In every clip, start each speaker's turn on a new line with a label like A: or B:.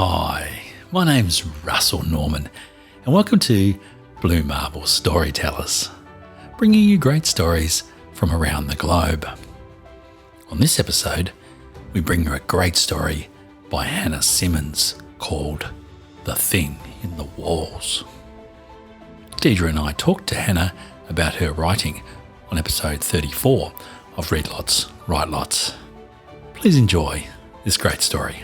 A: Hi, my name's Russell Norman, and welcome to Blue Marble Storytellers, bringing you great stories from around the globe. On this episode, we bring you a great story by Hannah Simmons called The Thing in the Walls. Deidre and I talked to Hannah about her writing on episode 34 of Read Lots, Write Lots. Please enjoy this great story.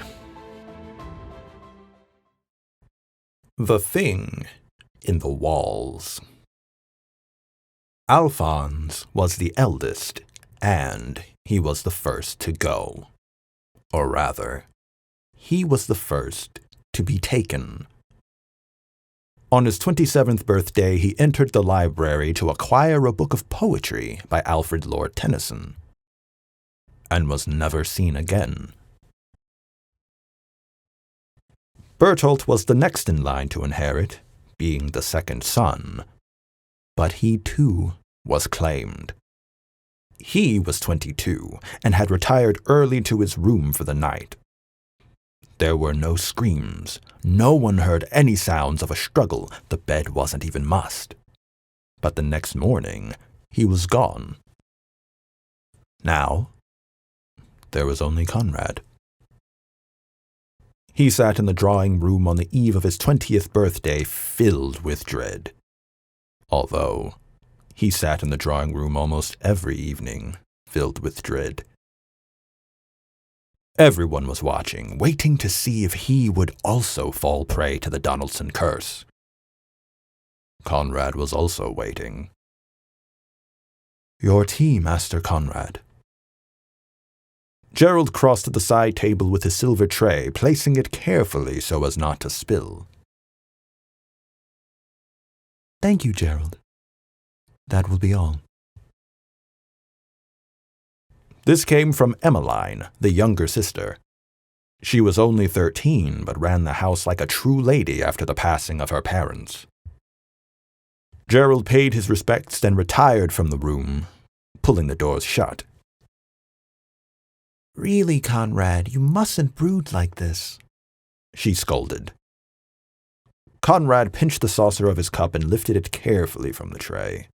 B: The Thing in the Walls. Alphonse was the eldest, and he was the first to go. Or rather, he was the first to be taken. On his 27th birthday, he entered the library to acquire a book of poetry by Alfred Lord Tennyson, and was never seen again. Bertolt was the next in line to inherit, being the second son, but he too was claimed. He was 22 and had retired early to his room for the night. There were no screams. No one heard any sounds of a struggle. The bed wasn't even mussed. But the next morning, he was gone. Now, there was only Conrad. He sat in the drawing room on the eve of his 20th birthday, filled with dread. Although, he sat in the drawing room almost every evening, filled with dread. Everyone was watching, waiting to see if he would also fall prey to the Donaldson curse. Conrad was also waiting. "Your tea, Master Conrad." Gerald crossed to the side table with his silver tray, placing it carefully so as not to spill. "Thank you, Gerald. That will be all." This came from Emmeline, the younger sister. She was only 13, but ran the house like a true lady after the passing of her parents. Gerald paid his respects and retired from the room, pulling the doors shut. "Really, Conrad, you mustn't brood like this," she scolded. Conrad pinched the saucer of his cup and lifted it carefully from the tray.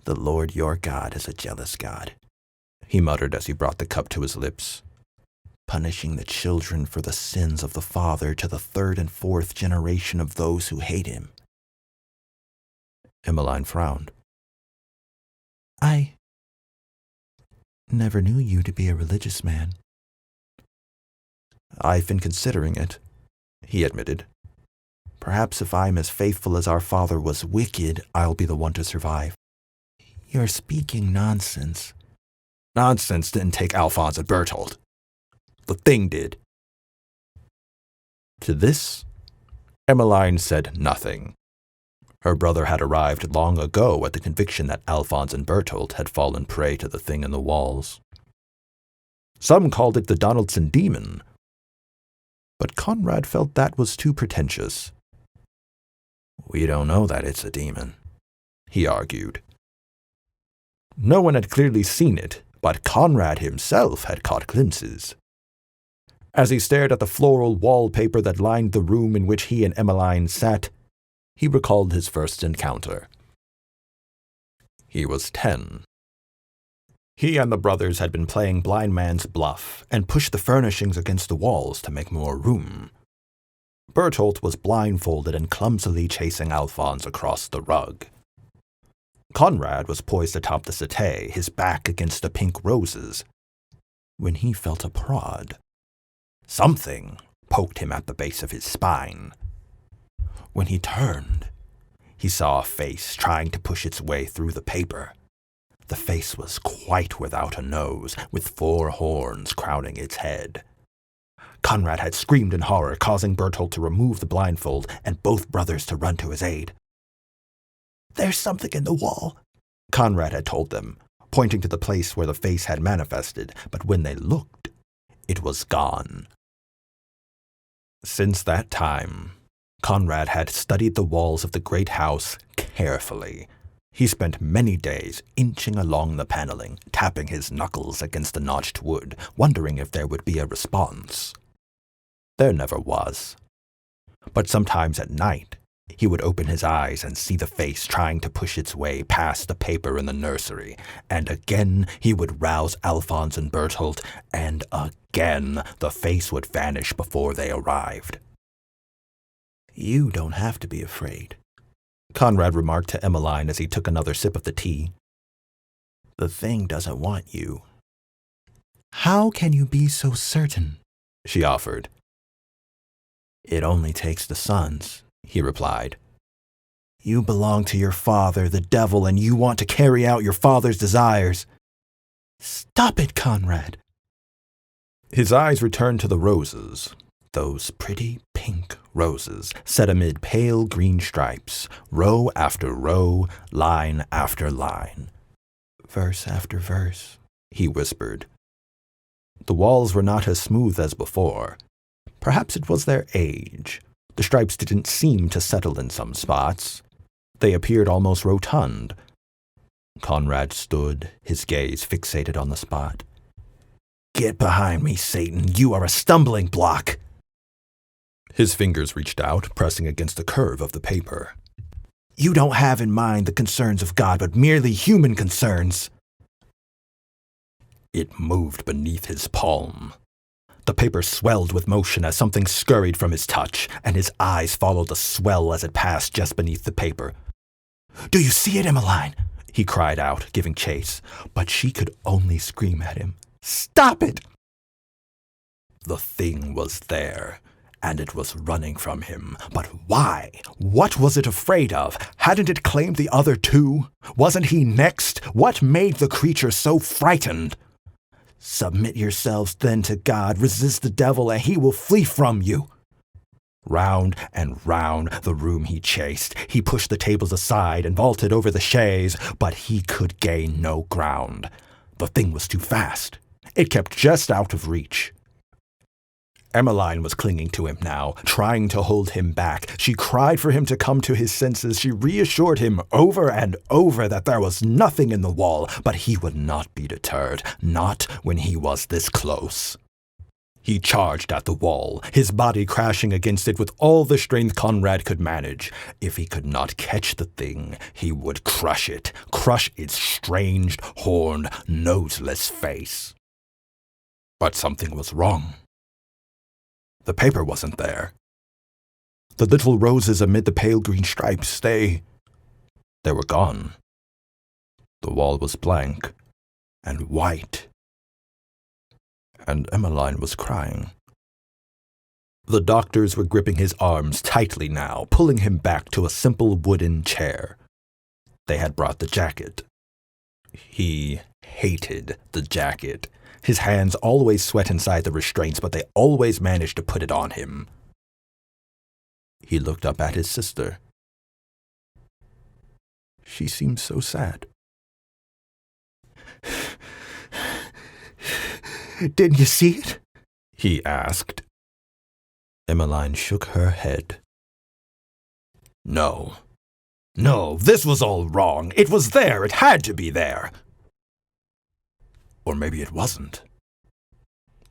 B: "The Lord your God is a jealous God," he muttered as he brought the cup to his lips, "punishing the children for the sins of the father to the 3rd and 4th generation of those who hate him." Emmeline frowned. "I never knew you to be a religious man." "I've been considering it," he admitted. "Perhaps if I'm as faithful as our father was wicked, I'll be the one to survive." "You're speaking nonsense." "Nonsense didn't take Alphonse and Bertolt. The Thing did." To this, Emmeline said nothing. Her brother had arrived long ago at the conviction that Alphonse and Bertolt had fallen prey to the Thing in the Walls. Some called it the Donaldson demon, but Conrad felt that was too pretentious. "We don't know that it's a demon," he argued. No one had clearly seen it, but Conrad himself had caught glimpses. As he stared at the floral wallpaper that lined the room in which he and Emmeline sat, he recalled his first encounter. He was 10. He and the brothers had been playing blind man's bluff and pushed the furnishings against the walls to make more room. Bertolt was blindfolded and clumsily chasing Alphonse across the rug. Conrad was poised atop the settee, his back against the pink roses, when he felt a prod. Something poked him at the base of his spine. When he turned, he saw a face trying to push its way through the paper. The face was quite without a nose, with 4 horns crowning its head. Conrad had screamed in horror, causing Bertolt to remove the blindfold and both brothers to run to his aid. "There's something in the wall," Conrad had told them, pointing to the place where the face had manifested, but when they looked, it was gone. Since that time, Conrad had studied the walls of the great house carefully. He spent many days inching along the paneling, tapping his knuckles against the notched wood, wondering if there would be a response. There never was. But sometimes at night, he would open his eyes and see the face trying to push its way past the paper in the nursery, and again he would rouse Alphonse and Bertolt, and again the face would vanish before they arrived. "You don't have to be afraid," Conrad remarked to Emmeline as he took another sip of the tea. "The thing doesn't want you." "How can you be so certain?" she offered. "It only takes the sons," he replied. "You belong to your father, the devil, and you want to carry out your father's desires." "Stop it, Conrad." His eyes returned to the roses, those pretty pink roses set amid pale green stripes, row after row, line after line. "Verse after verse," he whispered. The walls were not as smooth as before. Perhaps it was their age. The stripes didn't seem to settle in some spots. They appeared almost rotund. Conrad stood, his gaze fixated on the spot. "Get behind me, Satan. You are a stumbling block." His fingers reached out, pressing against the curve of the paper. "You don't have in mind the concerns of God, but merely human concerns." It moved beneath his palm. The paper swelled with motion as something scurried from his touch, and his eyes followed the swell as it passed just beneath the paper. "Do you see it, Emmeline?" he cried out, giving chase, but she could only scream at him. "Stop it!" The thing was there, and it was running from him. But why? What was it afraid of? Hadn't it claimed the other two? Wasn't he next? What made the creature so frightened? "Submit yourselves then to God, resist the devil, and he will flee from you." Round and round the room he chased. He pushed the tables aside and vaulted over the chaise, but he could gain no ground. The thing was too fast. It kept just out of reach. Emmeline was clinging to him now, trying to hold him back. She cried for him to come to his senses. She reassured him over and over that there was nothing in the wall, but he would not be deterred, not when he was this close. He charged at the wall, his body crashing against it with all the strength Conrad could manage. If he could not catch the thing, he would crush it, crush its strange, horned, noseless face. But something was wrong. The paper wasn't there. The little roses amid the pale green stripes, they were gone. The wall was blank and white, and Emmeline was crying. The doctors were gripping his arms tightly now, pulling him back to a simple wooden chair. They had brought the jacket. He hated the jacket. His hands always sweat inside the restraints, but they always managed to put it on him. He looked up at his sister. She seemed so sad. "Didn't you see it?" he asked. Emmeline shook her head. No, this was all wrong. It was there. It had to be there. Or maybe it wasn't.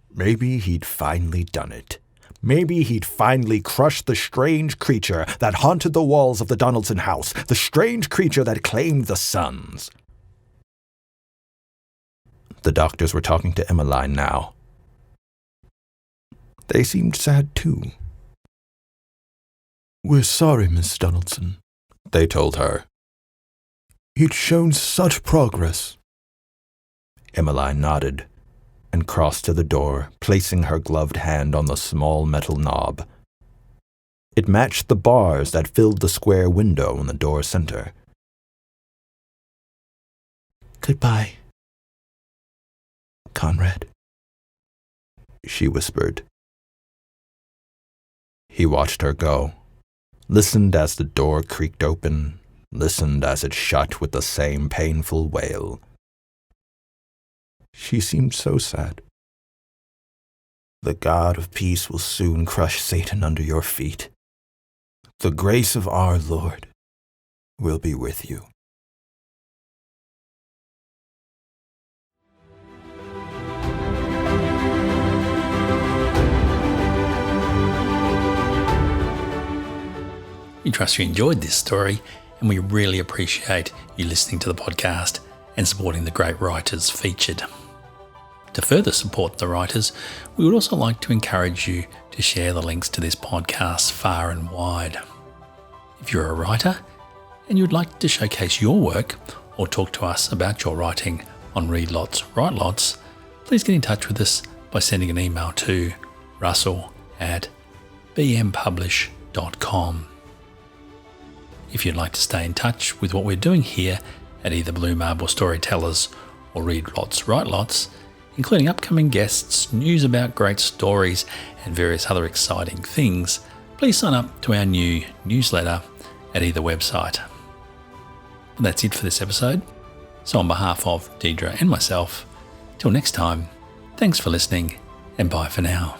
B: Maybe he'd finally done it. Maybe he'd finally crushed the strange creature that haunted the walls of the Donaldson house, the strange creature that claimed the sons. The doctors were talking to Emmeline now. They seemed sad too. "We're sorry, Miss Donaldson," they told her. "You'd shown such progress." Emmeline nodded and crossed to the door, placing her gloved hand on the small metal knob. It matched the bars that filled the square window in the door center. "Goodbye, Conrad," she whispered. He watched her go, listened as the door creaked open, listened as it shut with the same painful wail. She seemed so sad. "The God of peace will soon crush Satan under your feet. The grace of our Lord will be with you."
A: We trust you enjoyed this story, and we really appreciate you listening to the podcast and supporting the great writers featured. To further support the writers, we would also like to encourage you to share the links to this podcast far and wide. If you're a writer and you'd like to showcase your work or talk to us about your writing on Read Lots, Write Lots, please get in touch with us by sending an email to russell@bmpublish.com. If you'd like to stay in touch with what we're doing here at either Blue Marble Storytellers or Read Lots, Write Lots, including upcoming guests, news about great stories, and various other exciting things, please sign up to our new newsletter at either website. And that's it for this episode. So on behalf of Deidre and myself, till next time, thanks for listening and bye for now.